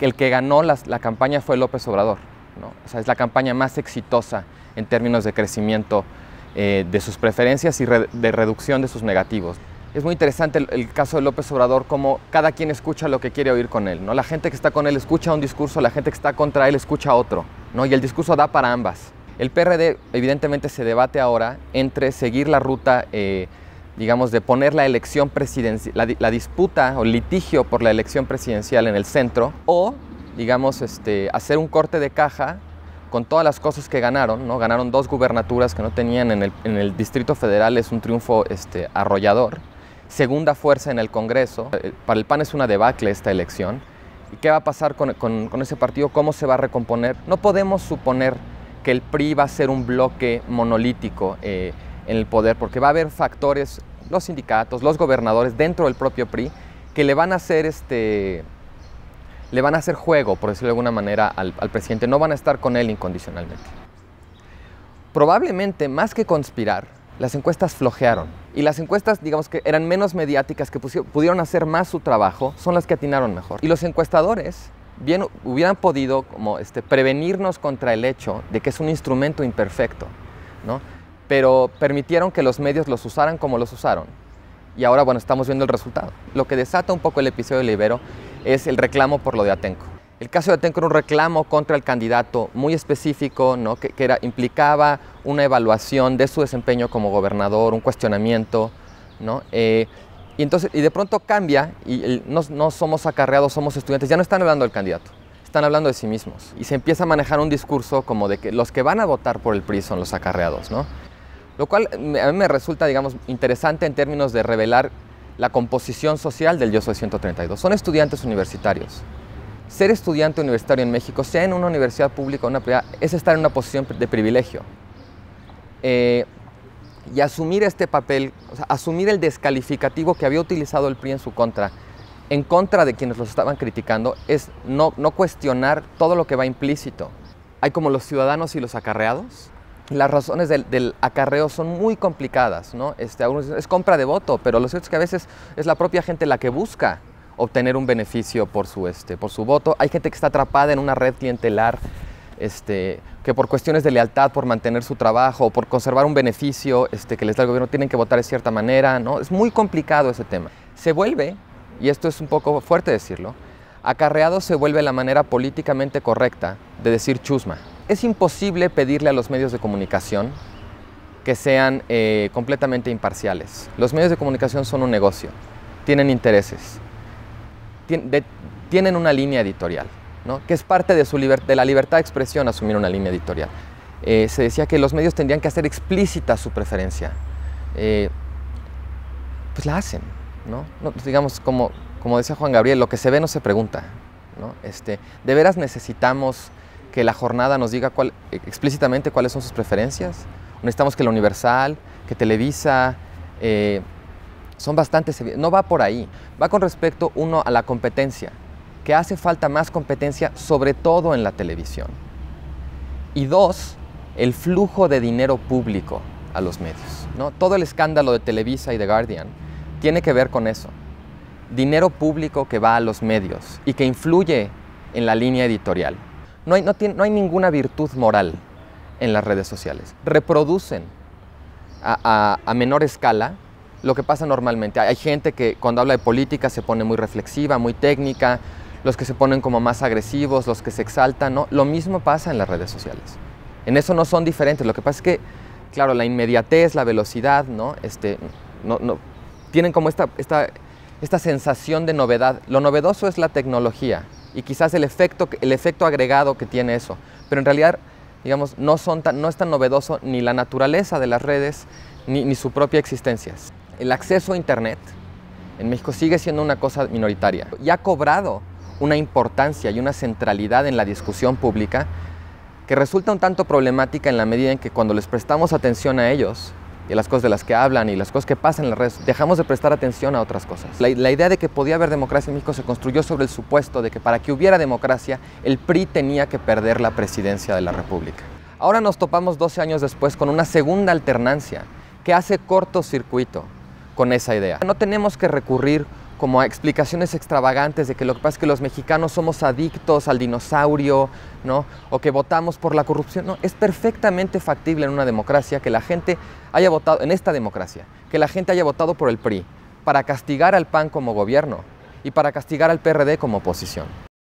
el que ganó la campaña fue López Obrador, ¿no? O sea, es la campaña más exitosa en términos de crecimiento de sus preferencias y de reducción de sus negativos. Es muy interesante el caso de López Obrador, como cada quien escucha lo que quiere oír con él, ¿no? La gente que está con él escucha un discurso, la gente que está contra él escucha otro, ¿no? Y el discurso da para ambas. El PRD evidentemente se debate ahora entre seguir la ruta, digamos, de poner la elección presidencial, la disputa o litigio por la elección presidencial en el centro, o, digamos, hacer un corte de caja con todas las cosas que ganaron, ¿no? Ganaron 2 gubernaturas que no tenían en el Distrito Federal, es un triunfo arrollador. Segunda fuerza en el Congreso. Para el PAN es una debacle esta elección. ¿Y qué va a pasar con ese partido? ¿Cómo se va a recomponer? No podemos suponer que el PRI va a ser un bloque monolítico en el poder, porque va a haber factores, los sindicatos, los gobernadores dentro del propio PRI, que le van a hacer juego, por decirlo de alguna manera, al presidente. No van a estar con él incondicionalmente. Probablemente, más que conspirar, las encuestas flojearon. Y las encuestas, digamos, que eran menos mediáticas, que pudieron hacer más su trabajo, son las que atinaron mejor. Y los encuestadores bien hubieran podido como, prevenirnos contra el hecho de que es un instrumento imperfecto, ¿no? Pero permitieron que los medios los usaran como los usaron. Y ahora, bueno, estamos viendo el resultado. Lo que desata un poco el episodio de Ibero es el reclamo por lo de Atenco. El caso de Atenco era un reclamo contra el candidato muy específico, ¿no? que implicaba una evaluación de su desempeño como gobernador, un cuestionamiento, ¿no? Y de pronto cambia y no somos acarreados, somos estudiantes. Ya no están hablando del candidato, están hablando de sí mismos. Y se empieza a manejar un discurso como de que los que van a votar por el PRI son los acarreados, ¿no? Lo cual a mí me resulta, digamos, interesante en términos de revelar la composición social del Yo Soy 132. Son estudiantes universitarios. Ser estudiante universitario en México, sea en una universidad pública o una privada, es estar en una posición de privilegio. Y asumir este papel, o sea, asumir el descalificativo que había utilizado el PRI en contra de quienes los estaban criticando, es no cuestionar todo lo que va implícito. Hay como los ciudadanos y los acarreados. Las razones del acarreo son muy complicadas, ¿no? Algunos dicen, es compra de voto, pero lo cierto es que a veces es la propia gente la que busca obtener un beneficio por su voto. Hay gente que está atrapada en una red clientelar, que por cuestiones de lealtad, por mantener su trabajo, o por conservar un beneficio que les da el gobierno, tienen que votar de cierta manera, ¿no? Es muy complicado ese tema. Se vuelve, y esto es un poco fuerte decirlo, acarreado se vuelve la manera políticamente correcta de decir chusma. Es imposible pedirle a los medios de comunicación que sean completamente imparciales. Los medios de comunicación son un negocio, tienen intereses, tienen una línea editorial, ¿no? Que es parte de la libertad de expresión asumir una línea editorial. Se decía que los medios tendrían que hacer explícita su preferencia. Pues la hacen, ¿no? Digamos, como decía Juan Gabriel, lo que se ve no se pregunta, ¿no? ¿De veras necesitamos que la jornada nos diga explícitamente cuáles son sus preferencias? Necesitamos que la Universal, que Televisa, son bastante... No va por ahí, va con respecto, uno, a la competencia, que hace falta más competencia, sobre todo en la televisión. Y 2, el flujo de dinero público a los medios, ¿no? Todo el escándalo de Televisa y de Guardian tiene que ver con eso. Dinero público que va a los medios y que influye en la línea editorial. No hay ninguna virtud moral en las redes sociales. Reproducen a menor escala lo que pasa normalmente. Hay gente que cuando habla de política se pone muy reflexiva, muy técnica, los que se ponen como más agresivos, los que se exaltan, ¿no? Lo mismo pasa en las redes sociales. En eso no son diferentes. Lo que pasa es que, claro, la inmediatez, la velocidad, ¿no? Tienen como esta sensación de novedad. Lo novedoso es la tecnología y quizás el efecto agregado que tiene eso. Pero en realidad, digamos, no es tan novedoso ni la naturaleza de las redes ni su propia existencia. El acceso a Internet en México sigue siendo una cosa minoritaria y ha cobrado una importancia y una centralidad en la discusión pública que resulta un tanto problemática en la medida en que cuando les prestamos atención a ellos y a las cosas de las que hablan y las cosas que pasan en las redes, dejamos de prestar atención a otras cosas. La idea de que podía haber democracia en México se construyó sobre el supuesto de que para que hubiera democracia, el PRI tenía que perder la presidencia de la República. Ahora nos topamos 12 años después con una segunda alternancia que hace cortocircuito con esa idea. No tenemos que recurrir como a explicaciones extravagantes de que lo que pasa es que los mexicanos somos adictos al dinosaurio, ¿no? O que votamos por la corrupción. No, es perfectamente factible en una democracia que la gente haya votado, en esta democracia, que la gente haya votado por el PRI para castigar al PAN como gobierno y para castigar al PRD como oposición.